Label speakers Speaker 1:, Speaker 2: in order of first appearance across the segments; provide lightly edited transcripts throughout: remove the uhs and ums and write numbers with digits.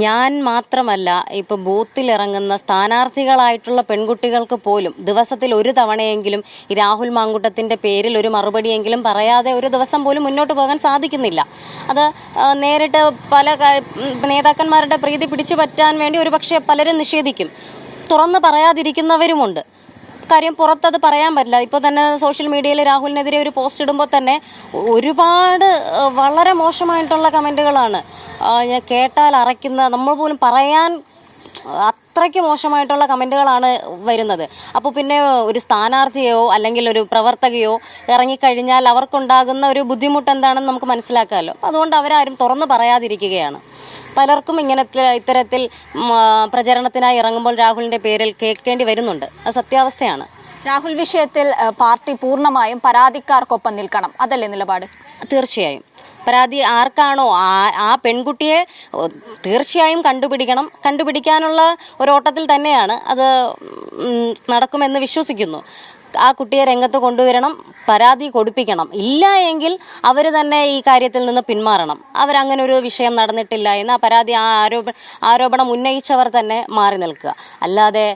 Speaker 1: ഞാൻ മാത്രമല്ല, ഇപ്പോൾ ബൂത്തിലിറങ്ങുന്ന സ്ഥാനാർത്ഥികളായിട്ടുള്ള പെൺകുട്ടികൾക്ക് പോലും ദിവസത്തിൽ ഒരു തവണയെങ്കിലും ഈ രാഹുൽ മാങ്കൂട്ടത്തിൻ്റെ പേരിൽ ഒരു മറുപടിയെങ്കിലും പറയാതെ ഒരു ദിവസം പോലും മുന്നോട്ട് പോകാൻ സാധിക്കുന്നില്ല. അത് നേരിട്ട് പല നേതാക്കന്മാരുടെ പ്രീതി പിടിച്ചു പറ്റാൻ വേണ്ടി ഒരുപക്ഷെ പലരും നിഷേധിക്കും, തുറന്ന് പറയാതിരിക്കുന്നവരുമുണ്ട്. കാര്യം പുറത്തത് പറയാൻ പറ്റില്ല. ഇപ്പോൾ തന്നെ സോഷ്യൽ മീഡിയയിൽ രാഹുലിനെതിരെ ഒരു പോസ്റ്റ് ഇടുമ്പോൾ തന്നെ ഒരുപാട് വളരെ മോശമായിട്ടുള്ള കമൻറ്റുകളാണ് ഞാൻ കേട്ടാൽ അറയ്ക്കുന്ന, നമ്മൾ പോലും പറയാൻ അത്രയ്ക്ക് മോശമായിട്ടുള്ള കമൻറ്റുകളാണ് വരുന്നത്. അപ്പോൾ പിന്നെ ഒരു സ്ഥാനാർത്ഥിയോ അല്ലെങ്കിൽ ഒരു പ്രവർത്തകയോ ഇറങ്ങിക്കഴിഞ്ഞാൽ അവർക്കുണ്ടാകുന്ന ഒരു ബുദ്ധിമുട്ട് എന്താണെന്ന് നമുക്ക് മനസ്സിലാക്കാമല്ലോ. അതുകൊണ്ട് അവരാരും തുറന്നു പറയാതിരിക്കുകയാണ്. പലർക്കും ഇത്തരത്തിൽ പ്രചരണത്തിനായി ഇറങ്ങുമ്പോൾ രാഹുലിൻ്റെ പേരിൽ കേൾക്കേണ്ടി വരുന്നുണ്ട്. അത് സത്യാവസ്ഥയാണ്.
Speaker 2: രാഹുൽ വിഷയത്തിൽ പാർട്ടി പൂർണ്ണമായും പരാതിക്കാർക്കൊപ്പം നിൽക്കണം, അതല്ലേ നിലപാട്?
Speaker 1: തീർച്ചയായും. പരാതി ആർക്കാണോ ആ പെൺകുട്ടിയെ തീർച്ചയായും കണ്ടുപിടിക്കാനുള്ള ഒരോട്ടത്തിൽ തന്നെയാണ്. അത് നടക്കുമെന്ന് വിശ്വസിക്കുന്നു. ആ കുട്ടിയെ രംഗത്ത് കൊണ്ടുവരണം, പരാതി കൊടുപ്പിക്കണം. ഇല്ല എങ്കിൽ അവർ തന്നെ ഈ കാര്യത്തിൽ നിന്ന് പിന്മാറണം. അവരങ്ങനെ ഒരു വിഷയം നടന്നിട്ടില്ല എന്ന് ആ പരാതി ആരോപണം ഉന്നയിച്ചവർ തന്നെ മാറി നിൽക്കുക. അല്ലാതെ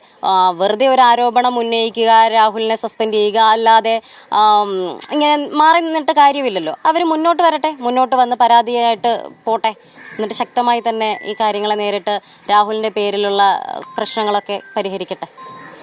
Speaker 1: വെറുതെ ഒരു ആരോപണം ഉന്നയിക്കുക, രാഹുലിനെ സസ്പെൻഡ് ചെയ്യുക, അല്ലാതെ ഇങ്ങനെ മാറി നിന്നിട്ട് കാര്യമില്ലല്ലോ. അവർ മുന്നോട്ട് വരട്ടെ, മുന്നോട്ട് വന്ന് പരാതിയായിട്ട് പോട്ടെ. എന്നിട്ട് ശക്തമായി തന്നെ ഈ കാര്യങ്ങളെ നേരിട്ട് രാഹുലിൻ്റെ പേരിലുള്ള പ്രശ്നങ്ങളൊക്കെ പരിഹരിക്കട്ടെ.